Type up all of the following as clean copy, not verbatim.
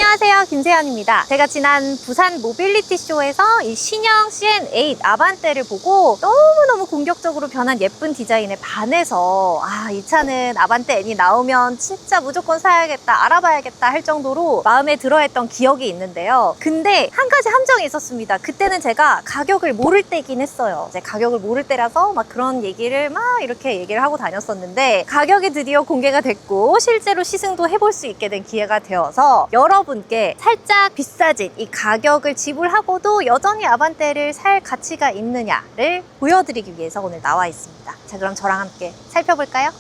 안녕하세요, 김세연입니다. 제가 지난 부산 모빌리티 쇼에서 이 신형 CN8 아반떼를 보고 너무너무 공격적으로 변한 예쁜 디자인에 반해서 이 차는 아반떼 N이 나오면 진짜 무조건 사야겠다, 알아봐야겠다 할 정도로 마음에 들어했던 기억이 있는데요. 근데 한 가지 함정이 있었습니다. 그때는 제가 가격을 모를 때긴 했어요. 이제 가격을 모를 때라서 막 그런 얘기를 이렇게 얘기를 하고 다녔었는데, 가격이 드디어 공개가 됐고 실제로 시승도 해볼 수 있게 된 기회가 되어서 여러분께 살짝 비싸진 이 가격을 지불하고도 여전히 아반떼를 살 가치가 있느냐를 보여드리기 위해서 오늘 나와 있습니다. 자, 그럼 저랑 함께 살펴볼까요?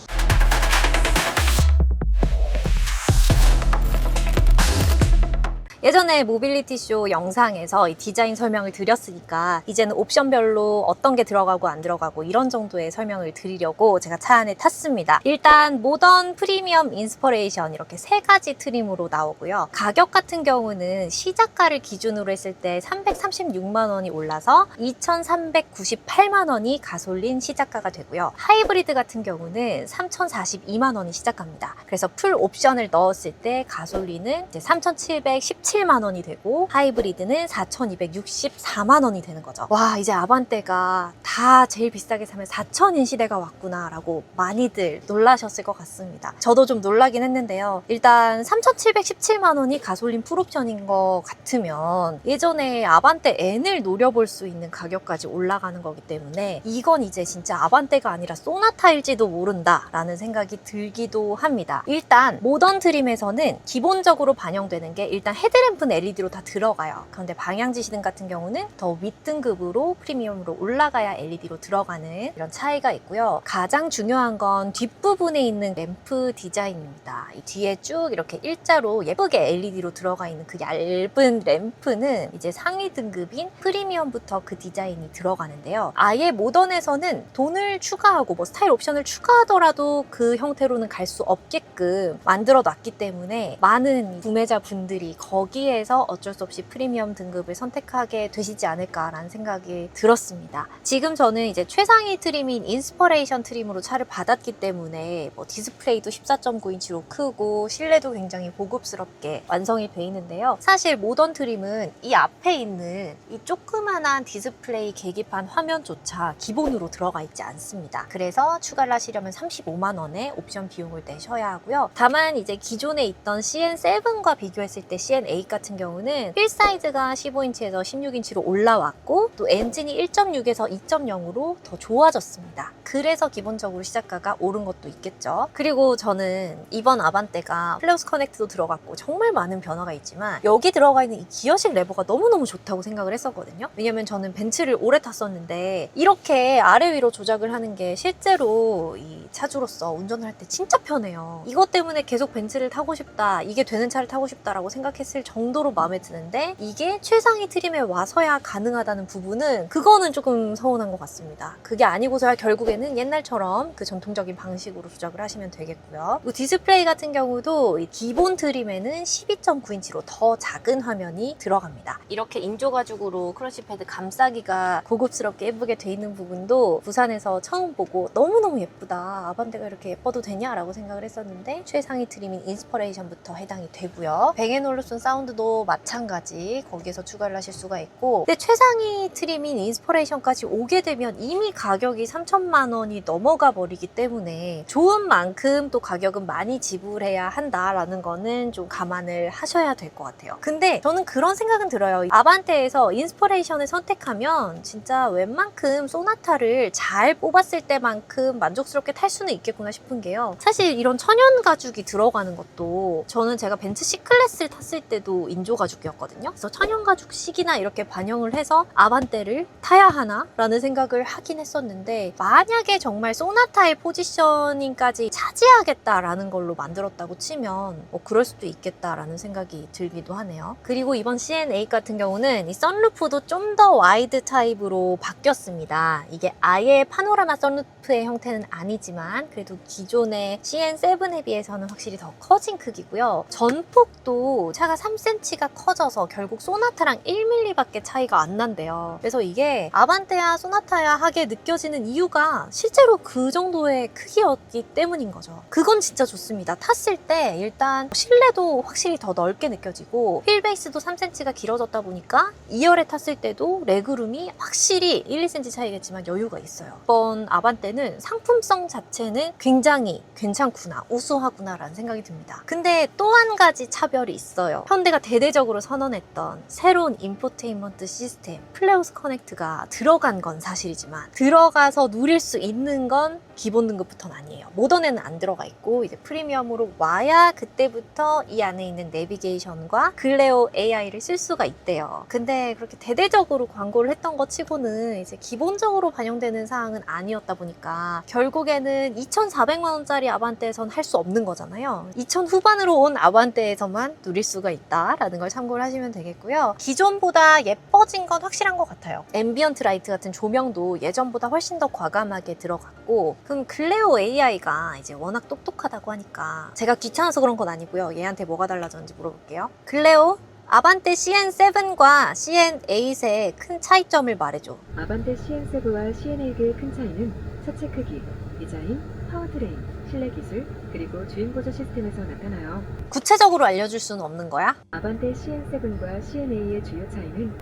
예전에 모빌리티쇼 영상에서 이 디자인 설명을 드렸으니까 이제는 옵션별로 어떤 게 들어가고 안 들어가고 이런 정도의 설명을 드리려고 제가 차 안에 탔습니다. 일단 모던, 프리미엄, 인스퍼레이션 이렇게 세 가지 트림으로 나오고요. 가격 같은 경우는 시작가를 기준으로 했을 때 336만 원이 올라서 2,398만 원이 가솔린 시작가가 되고요. 하이브리드 같은 경우는 3,042만 원이 시작가입니다. 그래서 풀 옵션을 넣었을 때 가솔린은 이제 3,717만 원이 되고 하이브리드는 4,264만 원이 되는 거죠. 와, 이제 아반떼가 다 제일 비싸게 사면 4,000인 시대가 왔구나 라고 많이들 놀라셨을 것 같습니다. 저도 좀 놀라긴 했는데요. 일단 3,717만 원이 가솔린 풀옵션인 것 같으면 예전에 아반떼 N을 노려볼 수 있는 가격까지 올라가는 거기 때문에 이건 이제 진짜 아반떼가 아니라 소나타일지도 모른다 라는 생각이 들기도 합니다. 일단 모던 트림에서는 기본적으로 반영되는 게 일단 헤드램프는 LED로 다 들어가요. 그런데 방향지시등 같은 경우는 더 윗등급으로 프리미엄으로 올라가야 LED로 들어가는 이런 차이가 있고요. 가장 중요한 건 뒷부분에 있는 램프 디자인입니다. 이 뒤에 쭉 이렇게 일자로 예쁘게 LED로 들어가 있는 그 얇은 램프는 이제 상위 등급인 프리미엄부터 그 디자인이 들어가는데요. 아예 모던에서는 돈을 추가하고 스타일 옵션을 추가하더라도 그 형태로는 갈 수 없게끔 만들어 놨기 때문에 많은 구매자분들이 거기에서 어쩔 수 없이 프리미엄 등급을 선택하게 되시지 않을까라는 생각이 들었습니다. 지금 저는 이제 최상위 트림인 인스퍼레이션 트림으로 차를 받았기 때문에 디스플레이도 14.9인치로 크고 실내도 굉장히 고급스럽게 완성이 돼 있는데요. 사실 모던 트림은 이 앞에 있는 이 조그만한 디스플레이 계기판 화면조차 기본으로 들어가 있지 않습니다. 그래서 추가를 하시려면 35만 원의 옵션 비용을 내셔야 하고요. 다만 이제 기존에 있던 CN7과 비교했을 때 CN8 같은 경우는 휠 사이즈가 15인치에서 16인치로 올라왔고 또 엔진이 1.6에서 2.0으로 더 좋아졌습니다. 그래서 기본적으로 시작가가 오른 것도 있겠죠. 그리고 저는 이번 아반떼가 플레오스 커넥트도 들어갔고 정말 많은 변화가 있지만 여기 들어가 있는 이 기어식 레버가 너무너무 좋다고 생각을 했었거든요. 왜냐면 저는 벤츠를 오래 탔었는데 이렇게 아래 위로 조작을 하는 게 실제로 이 차주로서 운전을 할 때 진짜 편해요. 이것 때문에 계속 벤츠를 타고 싶다, 이게 되는 차를 타고 싶다라고 생각했을 정도로 마음에 드는데 이게 최상위 트림에 와서야 가능하다는 부분은 그거는 조금 서운한 것 같습니다. 그게 아니고서야 결국에는 옛날처럼 그 전통적인 방식으로 조작을 하시면 되겠고요. 디스플레이 같은 경우도 기본 트림에는 12.9인치로 더 작은 화면이 들어갑니다. 이렇게 인조 가죽으로 크러쉬 패드 감싸기가 고급스럽게 예쁘게 돼 있는 부분도 부산에서 처음 보고 너무너무 예쁘다, 아반떼가 이렇게 예뻐도 되냐라고 생각을 했었는데 최상위 트림인 인스퍼레이션부터 해당이 되고요. 뱅앤올루슨 사운드도 마찬가지 거기에서 추가를 하실 수가 있고, 근데 최상위 트림인 인스퍼레이션까지 오게 되면 이미 가격이 3천만 원이 넘어가 버리기 때문에 좋은 만큼 또 가격은 많이 지불해야 한다라는 거는 좀 감안을 하셔야 될 것 같아요. 근데 저는 그런 생각은 들어요. 아반떼에서 인스퍼레이션을 선택하면 진짜 웬만큼 소나타를 잘 뽑았을 때만큼 만족스럽게 탈 수는 있겠구나 싶은 게요. 사실 이런 천연 가죽이 들어가는 것도 저는 제가 벤츠 C클래스를 탔을 때도 인조 가죽이었거든요. 그래서 천연 가죽식이나 이렇게 반영을 해서 아반떼를 타야 하나? 라는 생각을 하긴 했었는데 만약에 정말 소나타의 포지셔닝까지 차지하겠다라는 걸로 만들었다고 치면 그럴 수도 있겠다라는 생각이 들기도 하네요. 그리고 이번 CN8 같은 경우는 이 선루프도 좀 더 와이드 타입으로 바뀌었습니다. 이게 아예 파노라마 선루프의 형태는 아니지만 그래도 기존의 CN7에 비해서는 확실히 더 커진 크기고요. 전폭도 차가 3cm가 커져서 결국 소나타랑 1mm밖에 차이가 안 난대요. 그래서 이게 아반떼야 소나타야 하게 느껴지는 이유가 실제로 그 정도의 크기였기 때문인 거죠. 그건 진짜 좋습니다. 탔을 때 일단 실내도 확실히 더 넓게 느껴지고 휠베이스도 3cm가 길어졌다 보니까 2열에 탔을 때도 레그룸이 확실히 1, 2cm 차이겠지만 여유가 있어요. 이번 아반떼는 상품성 자체는 굉장히 괜찮구나, 우수하구나 라는 생각이 듭니다. 근데 또 한 가지 차별이 있어요. 현대가 대대적으로 선언했던 새로운 인포테인먼트 시스템 플레우스 커넥트가 들어간 건 사실이지만 들어가서 누릴 수 있는 건 기본 등급부터는 아니에요. 모던에는 안 들어가 있고 이제 프리미엄으로 와야 그때부터 이 안에 있는 내비게이션과 글레오 AI를 쓸 수가 있대요. 근데 그렇게 대대적으로 광고를 했던 것 치고는 이제 기본적으로 반영되는 사항은 아니었다 보니까 결국에는 2,400만 원짜리 아반떼에선 할 수 없는 거잖아요. 2,000 후반으로 온 아반떼에서만 누릴 수가 있다라는 걸 참고를 하시면 되겠고요. 기존보다 예뻐진 건 확실한 것 같아요. 앰비언트 라이트 같은 조명도 예전보다 훨씬 더 과감하게 들어갔고, 그럼 글레오 AI가 이제 워낙 똑똑하다고 하니까 제가 귀찮아서 그런 건 아니고요. 얘한테 뭐가 달라졌는지 물어볼게요. 글레오, 아반떼 CN7과 CN8의 큰 차이점을 말해줘. 아반떼 CN7와 CN8의 큰 차이는 차체 크기, 디자인, 파워트레인, 실내 기술, 그리고 주행 보조 시스템에서 나타나요. 구체적으로 알려줄 수는 없는 거야? 아반떼 CN7과 CN8의 주요 차이는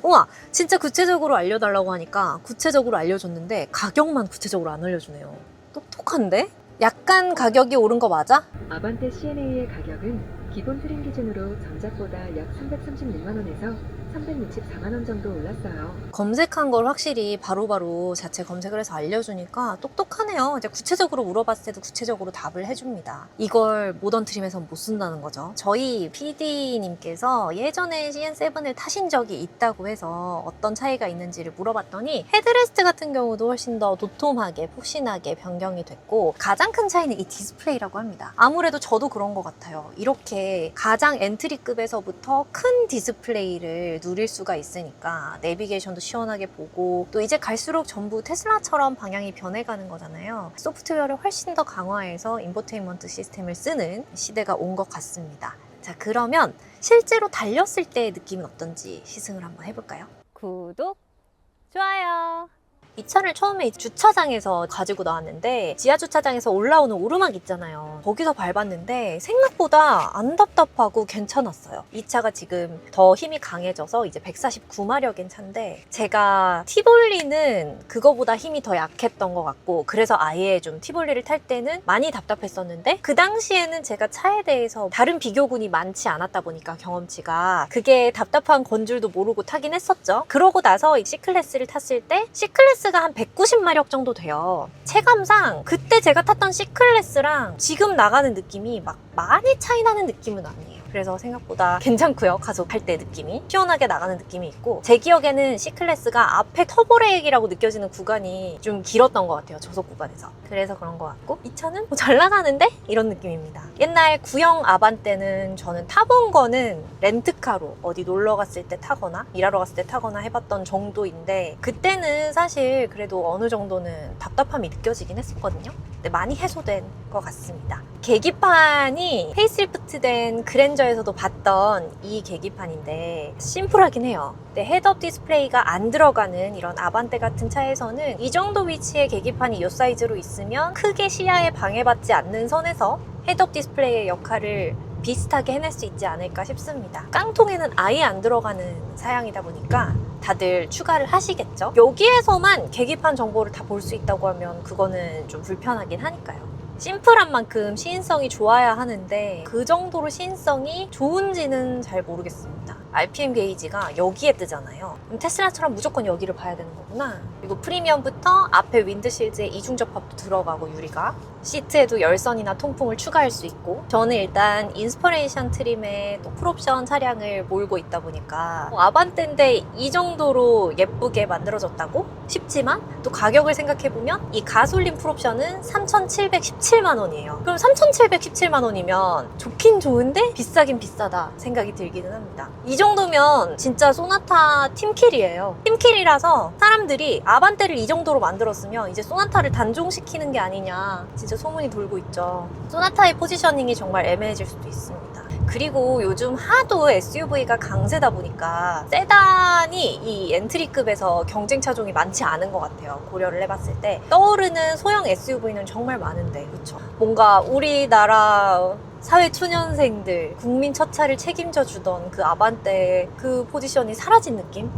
우와, 진짜 구체적으로 알려달라고 하니까 구체적으로 알려줬는데 가격만 구체적으로 안 알려주네요. 똑똑한데? 약간 가격이 오른 거 맞아? 아반떼 CN8의 가격은 기본 트림 기준으로 전작보다 약 336만 원에서 364만 원 정도 올랐어요. 검색한 걸 확실히 바로바로 자체 검색을 해서 알려주니까 똑똑하네요. 이제 구체적으로 물어봤을 때도 구체적으로 답을 해줍니다. 이걸 모던 트림에서 못 쓴다는 거죠. 저희 PD님께서 예전에 CN7을 타신 적이 있다고 해서 어떤 차이가 있는지를 물어봤더니 헤드레스트 같은 경우도 훨씬 더 도톰하게 푹신하게 변경이 됐고, 가장 큰 차이는 이 디스플레이라고 합니다. 아무래도 저도 그런 것 같아요. 이렇게 가장 엔트리급에서부터 큰 디스플레이를 누릴 수가 있으니까 내비게이션도 시원하게 보고, 또 이제 갈수록 전부 테슬라처럼 방향이 변해가는 거잖아요. 소프트웨어를 훨씬 더 강화해서 인포테인먼트 시스템을 쓰는 시대가 온 것 같습니다. 자, 그러면 실제로 달렸을 때의 느낌은 어떤지 시승을 한번 해볼까요? 구독, 좋아요. 이 차를 처음에 주차장에서 가지고 나왔는데 지하 주차장에서 올라오는 오르막 있잖아요. 거기서 밟았는데 생각보다 안 답답하고 괜찮았어요. 이 차가 지금 더 힘이 강해져서 이제 149마력인 차인데, 제가 티볼리는 그거보다 힘이 더 약했던 것 같고, 그래서 아예 좀 티볼리를 탈 때는 많이 답답했었는데, 그 당시에는 제가 차에 대해서 다른 비교군이 많지 않았다 보니까 경험치가 그게 답답한 건 줄도 모르고 타긴 했었죠. 그러고 나서 이 C클래스를 탔을 때 C클래스가 한 190마력 정도 돼요. 체감상 그때 제가 탔던 C클래스랑 지금 나가는 느낌이 막 많이 차이 나는 느낌은 아니에요. 그래서 생각보다 괜찮고요. 가속할 때 느낌이 시원하게 나가는 느낌이 있고, 제 기억에는 C클래스가 앞에 터보레이기라고 느껴지는 구간이 좀 길었던 것 같아요. 저속 구간에서. 그래서 그런 것 같고, 이 차는 잘 나가는데? 이런 느낌입니다. 옛날 구형 아반떼는 저는 타본 거는 렌트카로 어디 놀러 갔을 때 타거나 일하러 갔을 때 타거나 해봤던 정도인데, 그때는 사실 그래도 어느 정도는 답답함이 느껴지긴 했었거든요. 근데 많이 해소된 것 같습니다. 계기판이 페이스리프트된 그랜저에서도 봤던 이 계기판인데 심플하긴 해요. 근데 헤드업 디스플레이가 안 들어가는 이런 아반떼 같은 차에서는 이 정도 위치의 계기판이 이 사이즈로 있으면 크게 시야에 방해받지 않는 선에서 헤드업 디스플레이의 역할을 비슷하게 해낼 수 있지 않을까 싶습니다. 깡통에는 아예 안 들어가는 사양이다 보니까 다들 추가를 하시겠죠? 여기에서만 계기판 정보를 다 볼 수 있다고 하면 그거는 좀 불편하긴 하니까요. 심플한 만큼 시인성이 좋아야 하는데 그 정도로 시인성이 좋은지는 잘 모르겠습니다. RPM 게이지가 여기에 뜨잖아요. 그럼 테슬라처럼 무조건 여기를 봐야 되는 거구나. 그리고 프리미엄부터 앞에 윈드실드에 이중 접합도 들어가고, 유리가 시트에도 열선이나 통풍을 추가할 수 있고, 저는 일단 인스퍼레이션 트림에 또 풀옵션 차량을 몰고 있다 보니까 아반떼인데 이 정도로 예쁘게 만들어졌다고 싶지만, 또 가격을 생각해보면 이 가솔린 풀옵션은 3,717만 원이에요. 그럼 3,717만 원이면 좋긴 좋은데 비싸긴 비싸다 생각이 들기는 합니다. 이 정도면 진짜 소나타 팀킬이에요. 팀킬이라서 사람들이 아반떼를 이 정도로 만들었으면 이제 소나타를 단종시키는 게 아니냐, 진짜 소문이 돌고 있죠. 소나타의 포지셔닝이 정말 애매해질 수도 있습니다. 그리고 요즘 하도 SUV가 강세다 보니까 세단이 이 엔트리급에서 경쟁 차종이 많지 않은 것 같아요. 고려를 해봤을 때 떠오르는 소형 SUV는 정말 많은데, 그렇죠? 뭔가 우리나라 사회 초년생들 국민 첫 차를 책임져 주던 그 아반떼의 그 포지션이 사라진 느낌?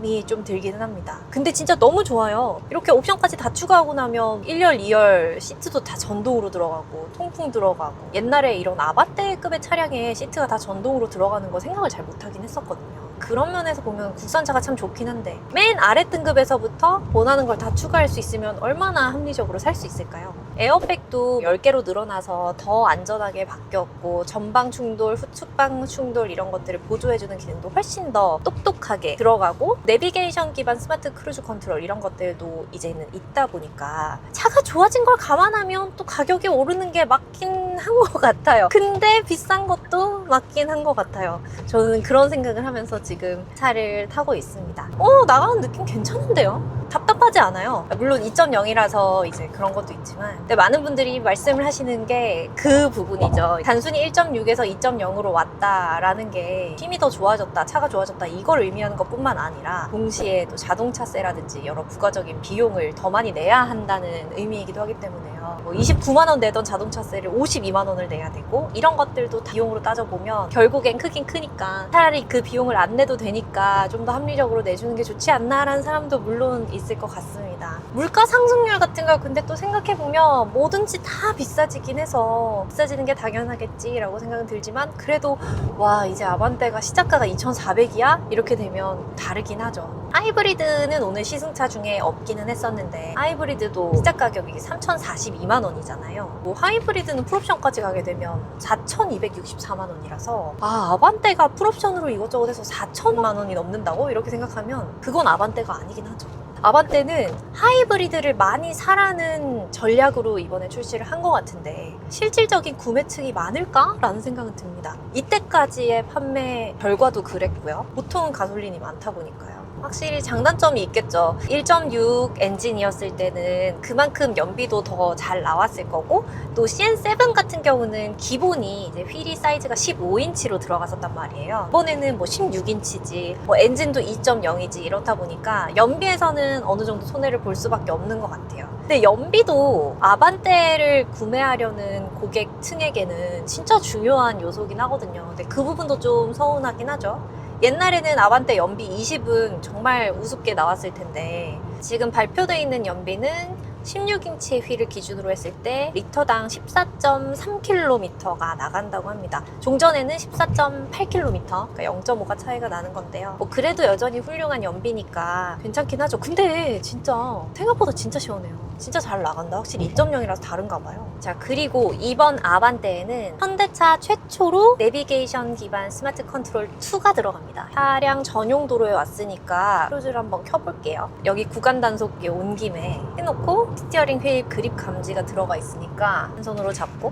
이 좀 들기는 합니다. 근데 진짜 너무 좋아요. 이렇게 옵션까지 다 추가하고 나면 1열, 2열 시트도 다 전동으로 들어가고 통풍 들어가고, 옛날에 이런 아반떼급의 차량에 시트가 다 전동으로 들어가는 거 생각을 잘 못하긴 했었거든요. 그런 면에서 보면 국산차가 참 좋긴 한데, 맨 아래 등급에서부터 원하는 걸 다 추가할 수 있으면 얼마나 합리적으로 살 수 있을까요? 에어백도 10개로 늘어나서 더 안전하게 바뀌었고, 전방 충돌, 후측방 충돌 이런 것들을 보조해주는 기능도 훨씬 더 똑똑하게 들어가고, 내비게이션 기반 스마트 크루즈 컨트롤 이런 것들도 이제는 있다 보니까 차가 좋아진 걸 감안하면 또 가격이 오르는 게 맞긴 한 것 같아요. 근데 비싼 것도 맞긴 한 것 같아요. 저는 그런 생각을 하면서 지금 차를 타고 있습니다. 나가는 느낌 괜찮은데요? 답답하지 않아요. 물론 2.0이라서 이제 그런 것도 있지만, 근데 많은 분들이 말씀을 하시는 게 그 부분이죠. 단순히 1.6에서 2.0으로 왔다라는 게 힘이 더 좋아졌다, 차가 좋아졌다 이걸 의미하는 것뿐만 아니라 동시에 또 자동차세라든지 여러 부가적인 비용을 더 많이 내야 한다는 의미이기도 하기 때문에요. 29만 원 내던 자동차세를 52만 원을 내야 되고, 이런 것들도 비용으로 따져보면 결국엔 크긴 크니까 차라리 그 비용을 안 내도 되니까 좀 더 합리적으로 내주는 게 좋지 않나라는 사람도 물론 있을 것 같습니다. 물가 상승률 같은 걸 근데 또 생각해보면 뭐든지 다 비싸지긴 해서 비싸지는 게 당연하겠지라고 생각은 들지만, 그래도 와, 이제 아반떼가 시작가가 2,400이야? 이렇게 되면 다르긴 하죠. 하이브리드는 오늘 시승차 중에 없기는 했었는데, 하이브리드도 시작 가격이 3,042만 원이잖아요. 하이브리드는 풀옵션까지 가게 되면 4,264만 원이라서, 아반떼가 풀옵션으로 이것저것 해서 4,000만 원이 넘는다고? 이렇게 생각하면 그건 아반떼가 아니긴 하죠. 아반떼는 하이브리드를 많이 사라는 전략으로 이번에 출시를 한 것 같은데, 실질적인 구매층이 많을까? 라는 생각은 듭니다. 이때까지의 판매 결과도 그랬고요. 보통은 가솔린이 많다 보니까요. 확실히 장단점이 있겠죠. 1.6 엔진이었을 때는 그만큼 연비도 더 잘 나왔을 거고, 또 CN7 같은 경우는 기본이 이제 휠이 사이즈가 15인치로 들어갔었단 말이에요. 이번에는 16인치지, 엔진도 2.0이지 이렇다 보니까 연비에서는 어느 정도 손해를 볼 수밖에 없는 것 같아요. 근데 연비도 아반떼를 구매하려는 고객층에게는 진짜 중요한 요소긴 하거든요. 근데 그 부분도 좀 서운하긴 하죠. 옛날에는 아반떼 연비 20은 정말 우습게 나왔을 텐데, 지금 발표되어 있는 연비는 16인치의 휠을 기준으로 했을 때 리터당 14.3km가 나간다고 합니다. 종전에는 14.8km, 그러니까 0.5가 차이가 나는 건데요. 그래도 여전히 훌륭한 연비니까 괜찮긴 하죠. 근데 진짜 생각보다 진짜 시원해요. 진짜 잘 나간다. 확실히 2.0이라서 다른가 봐요. 자, 그리고 이번 아반떼에는 현대차 최초로 내비게이션 기반 스마트 컨트롤 2가 들어갑니다. 차량 전용 도로에 왔으니까 크루즈를 한번 켜볼게요. 여기 구간 단속기 온 김에 해놓고 스티어링 휠 그립 감지가 들어가 있으니까 한 손으로 잡고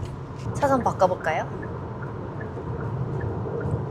차선 바꿔볼까요?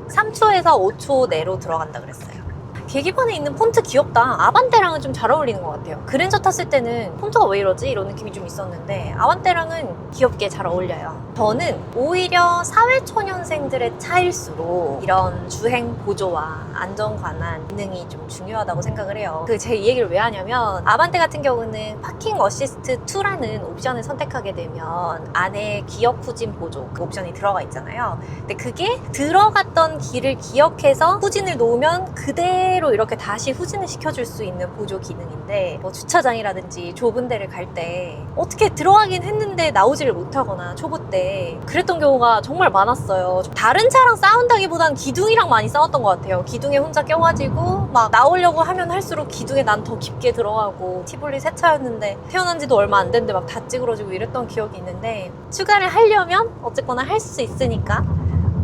3초에서 5초 내로 들어간다 그랬어요. 계기판에 있는 폰트 귀엽다. 아반떼랑은 좀 잘 어울리는 것 같아요. 그랜저 탔을 때는 폰트가 왜 이러지? 이런 느낌이 좀 있었는데, 아반떼랑은 귀엽게 잘 어울려요. 저는 오히려 사회초년생들의 차일수록 이런 주행 보조와 안전 관한 기능이 좀 중요하다고 생각을 해요. 제가 이 얘기를 왜 하냐면, 아반떼 같은 경우는 파킹 어시스트 2라는 옵션을 선택하게 되면 안에 기억 후진 보조 그 옵션이 들어가 있잖아요. 근데 그게 들어갔던 길을 기억해서 후진을 놓으면 그대로 이렇게 다시 후진을 시켜줄 수 있는 보조 기능인데, 주차장이라든지 좁은 데를 갈 때 어떻게 들어가긴 했는데 나오지를 못하거나 초보 때 그랬던 경우가 정말 많았어요. 다른 차랑 싸운다기보다는 기둥이랑 많이 싸웠던 것 같아요. 기둥에 혼자 껴가지고 막 나오려고 하면 할수록 기둥에 난 더 깊게 들어가고, 티볼리 새 차였는데 태어난 지도 얼마 안 됐는데 막 다 찌그러지고 이랬던 기억이 있는데, 추가를 하려면 어쨌거나 할 수 있으니까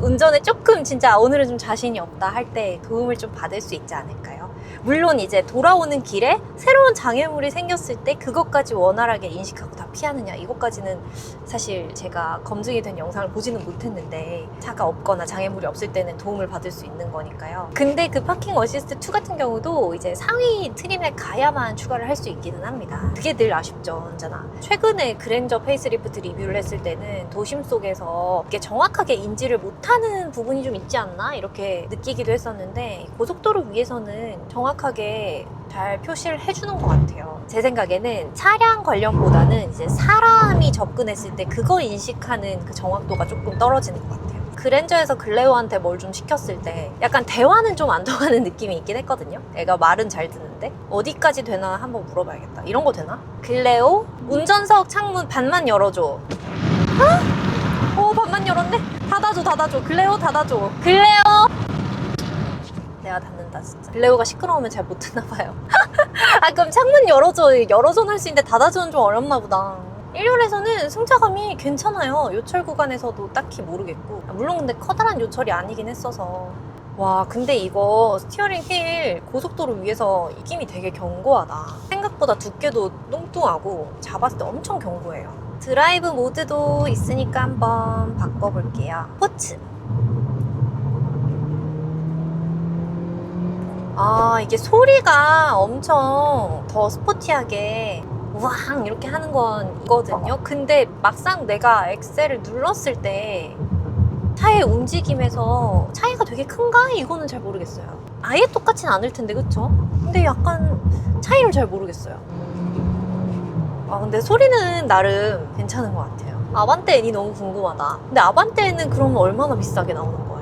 운전에 조금 진짜 오늘은 좀 자신이 없다 할 때 도움을 좀 받을 수 있지 않을까요? 물론 이제 돌아오는 길에 새로운 장애물이 생겼을 때 그것까지 원활하게 인식하고 다 피하느냐, 이것까지는 사실 제가 검증이 된 영상을 보지는 못했는데, 차가 없거나 장애물이 없을 때는 도움을 받을 수 있는 거니까요. 근데 그 파킹 어시스트 2 같은 경우도 이제 상위 트림에 가야만 추가를 할 수 있기는 합니다. 그게 늘 아쉽죠, 언제나. 최근에 그랜저 페이스리프트 리뷰를 했을 때는 도심 속에서 이게 정확하게 인지를 못하는 부분이 좀 있지 않나 이렇게 느끼기도 했었는데, 고속도로 위에서는 정확하게 잘 표시를 해주는 것 같아요. 제 생각에는 차량 관련보다는 이제 사람이 접근했을 때 그거 인식하는 그 정확도가 조금 떨어지는 것 같아요. 그랜저에서 글레오한테 뭘 좀 시켰을 때 약간 대화는 좀 안 통하는 느낌이 있긴 했거든요. 애가 말은 잘 듣는데 어디까지 되나 한번 물어봐야겠다. 이런 거 되나? 글레오 운전석 창문 반만 열어줘. 반만 열었네? 닫아줘. 글레오 닫아줘. 글레오! 내가 닫는다 진짜. 글레오가 시끄러우면 잘 못 듣나 봐요. 그럼 창문 열어줘는 할 수 있는데 닫아줘는 좀 어렵나 보다. 1렬에서는 승차감이 괜찮아요. 요철 구간에서도 딱히 모르겠고, 물론 근데 커다란 요철이 아니긴 했어서. 와, 근데 이거 스티어링 휠 고속도로 위에서 입김이 되게 견고하다. 생각보다 두께도 뚱뚱하고 잡았을 때 엄청 견고해요. 드라이브 모드도 있으니까 한번 바꿔볼게요. 스포츠. 이게 소리가 엄청 더 스포티하게 우왕 이렇게 하는 건 있거든요. 근데 막상 내가 엑셀을 눌렀을 때 차의 움직임에서 차이가 되게 큰가? 이거는 잘 모르겠어요. 아예 똑같진 않을 텐데, 그쵸? 근데 약간 차이를 잘 모르겠어요. 근데 소리는 나름 괜찮은 것 같아요. 아반떼 N이 너무 궁금하다. 근데 아반떼 N은 그러면 얼마나 비싸게 나오는 거예요?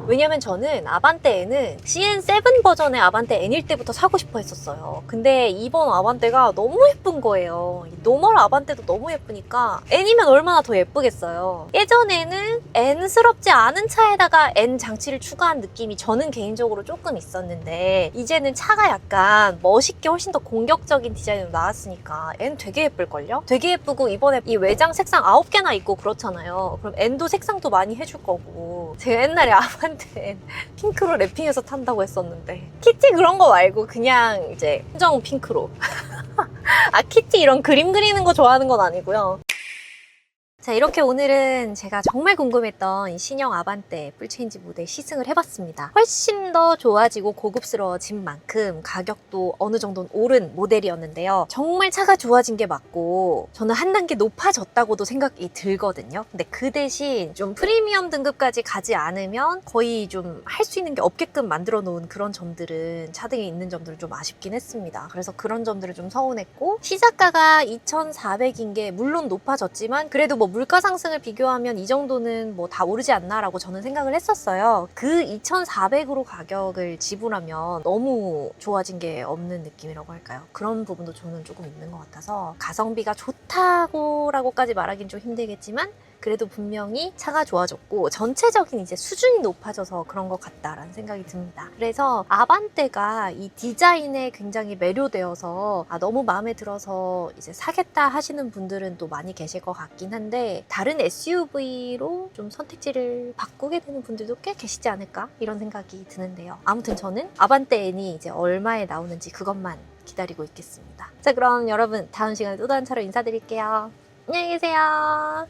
왜냐면 저는 아반떼 N은 CN7 버전의 아반떼 N일 때부터 사고 싶어 했었어요. 근데 이번 아반떼가 너무 예쁜 거예요. 노멀 아반떼도 너무 예쁘니까 N이면 얼마나 더 예쁘겠어요. 예전에는 N스럽지 않은 차에다가 N 장치를 추가한 느낌이 저는 개인적으로 조금 있었는데, 이제는 차가 약간 멋있게 훨씬 더 공격적인 디자인으로 나왔으니까 N 되게 예쁠걸요? 되게 예쁘고, 이번에 이 외장 색상 9개나 있고 그렇잖아요. 그럼 N도 색상도 많이 해줄 거고. 제가 옛날에 아반떼 N 핑크로 랩핑해서 탄다고 했었는데, 키티 그런 거 말고 그냥 이제 순정 핑크로. 키티 이런 그림 그리는 거 좋아하는 건 아니고요. 자, 이렇게 오늘은 제가 정말 궁금했던 이 신형 아반떼 풀체인지 모델 시승을 해봤습니다. 훨씬 더 좋아지고 고급스러워진 만큼 가격도 어느 정도는 오른 모델이었는데요. 정말 차가 좋아진 게 맞고 저는 한 단계 높아졌다고도 생각이 들거든요. 근데 그 대신 좀 프리미엄 등급까지 가지 않으면 거의 좀 할 수 있는 게 없게끔 만들어 놓은 그런 점들은, 차등에 있는 점들은 좀 아쉽긴 했습니다. 그래서 그런 점들을 좀 서운했고, 시작가가 2,400인 게 물론 높아졌지만 그래도 뭐 물가 상승을 비교하면 이 정도는 뭐 다 오르지 않나 라고 저는 생각을 했었어요. 그 2,400으로 가격을 지불하면 너무 좋아진 게 없는 느낌이라고 할까요? 그런 부분도 저는 조금 있는 것 같아서, 가성비가 좋다고 라고까지 말하긴 좀 힘들겠지만 그래도 분명히 차가 좋아졌고 전체적인 이제 수준이 높아져서 그런 것 같다라는 생각이 듭니다. 그래서 아반떼가 이 디자인에 굉장히 매료되어서 너무 마음에 들어서 이제 사겠다 하시는 분들은 또 많이 계실 것 같긴 한데, 다른 SUV로 좀 선택지를 바꾸게 되는 분들도 꽤 계시지 않을까 이런 생각이 드는데요. 아무튼 저는 아반떼 N이 이제 얼마에 나오는지 그것만 기다리고 있겠습니다. 자, 그럼 여러분 다음 시간에 또 다른 차로 인사드릴게요. 안녕히 계세요.